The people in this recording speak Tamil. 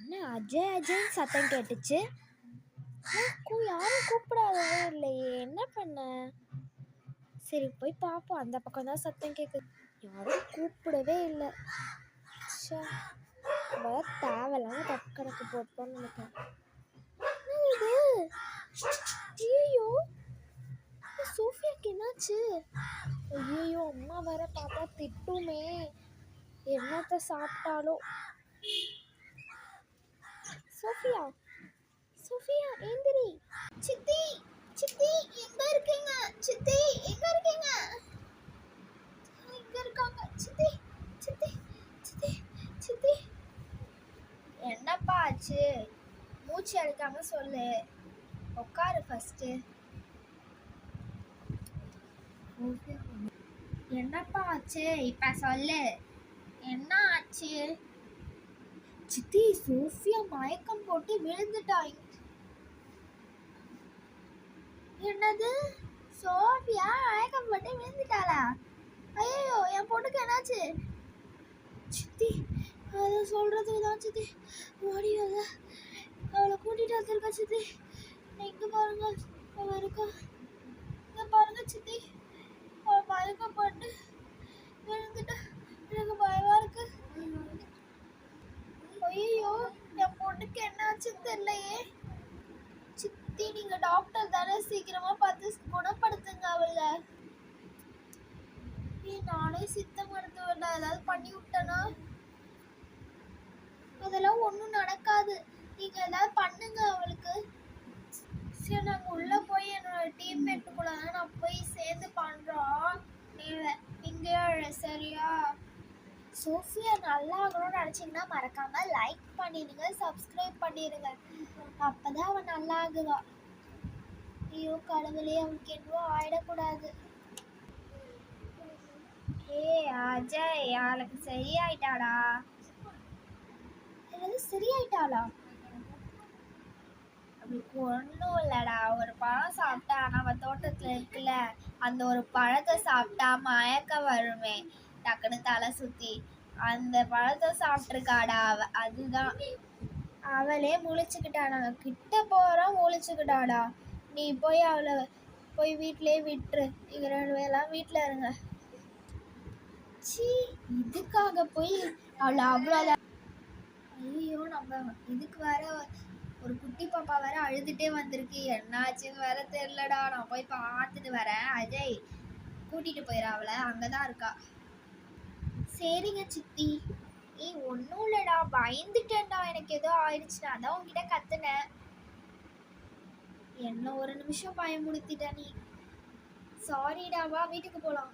என்ன அஜய் அஜய்ன்னு சத்தம் கேட்டுச்சு. யாரும் கூப்பிடாதவே இல்லையே, என்ன பண்ண? சரி போய் பார்ப்போம். அந்த பக்கம் தான் சத்தம் கேட்குது, யாரும் கூப்பிடவே இல்லை. தேவையில்லாம தப்பு கணக்கு போட்டோன்னு நினைக்கிறேன். இது ஐயோ சோஃபியாக்கு என்னாச்சு? ஐயோ அம்மா வேற பார்த்தா திட்டுமே, என்னத்த சாப்பிட்டாலோ. Sofia Sofia ஏந்திரி. சித்தி சித்தி எங்க இருக்கீங்க? சித்தி எங்க இருக்கீங்க? இங்க இருக்காங்க. சித்தி சித்தி சித்தி சித்தி என்னப்பா ஆச்சு? மூச்சு எடுக்காம சொல்லு. உட்காரு ஃபர்ஸ்ட். என்னப்பா ஆச்சு இப்ப சொல்லு, என்ன ஆச்சு? சித்தி சோஃபியா மயக்கம் போட்டு விழுந்துட்டாய். என்னது? சோஃபியா மயக்கம் போட்டு விழுந்துட்டாளா? ஐயோ என் பொண்ணுக்கு என்னாச்சு? சித்தி அதை சொல்றதுக்கு தான் சித்தி ஓடி வந்த. அவளை கூட்டிட்டு வந்திருக்கா சித்தி. இங்க பாருங்க, அவ இருக்கா. இங்க பாருங்க சித்தி, அவ மயக்கம் போட்டு விழுந்துட்டா. எனக்கு பயமா இருக்கு. ஐயோ என் பொண்ணுக்கு என்னாச்சுன்னு தெரியலையே. சித்தி நீங்க டாக்டர் தானே, சீக்கிரமா பார்த்து குணப்படுத்துங்க அவளை. நானே சித்த மருத்துவம் ஏதாவது பண்ணி விட்டனா? அதெல்லாம் ஒன்றும் நடக்காது, நீங்க ஏதாவது பண்ணுங்க அவளுக்கு. சரி நாங்கள் உள்ள போய் என்னோட டீம்மேட்டுக்குள்ள நான் போய் சேர்ந்து பண்றோம். நீங்க சரியா? சோஃபியா நல்லா ஆகணும்னு நினச்சிங்கன்னா மறக்காம லைக் பண்ணிடுங்க, சப்ஸ்கிரைப் பண்ணிடுங்க, அப்பதான் அவன் நல்லா ஆகுவா. ஐயோ கடவுளே, அவனுக்கு எதுவும் ஆயிடக்கூடாது. அஜய் அவளுக்கு சரியாயிட்டாடா. என்னது சரியாயிட்டாளா? அவளுக்கு ஒன்றும் இல்லடா, ஒரு பழம் சாப்பிட்டா நம்ம தோட்டத்துல இருக்குல்ல, அந்த ஒரு பழத்தை சாப்பிட்டா மயக்கம் வருமே, டக்குன்னு தலை சுத்தி, அந்த பழத்தை சாப்பிட்ருக்காடா அவ. அதுதான் அவளே முழிச்சுக்கிட்டாடா, கிட்ட போகிறோம் முழிச்சுக்கிட்டாடா. நீ போய் அவளை போய் வீட்டிலே விட்டுரு. நீங்கள் 2 பேரெல்லாம் வீட்டில் இருங்க. சி இதுக்காக போய் அவளை அவ்வளோ. ஐயோ நம்ம இதுக்கு வேற ஒரு குட்டி பாப்பா வேற அழுதுட்டே வந்திருக்கு, என்னாச்சுன்னு வேற தெரியலடா. நான் போய் பார்த்துட்டு வரேன். அஜய் கூட்டிட்டு போயிடா அவளை, அங்கதான் இருக்கா. சரிங்க சித்தி. ஒன்றும் இல்லடா, பயந்துட்டேன்டா, எனக்கு ஏதோ ஆயிடுச்சுடா, அதான் உங்ககிட்ட கத்துனேன். என்ன ஒரு நிமிஷம் பயமுடுத்திட்ட நீ. சாரிடா, வா வீட்டுக்கு போலாம்.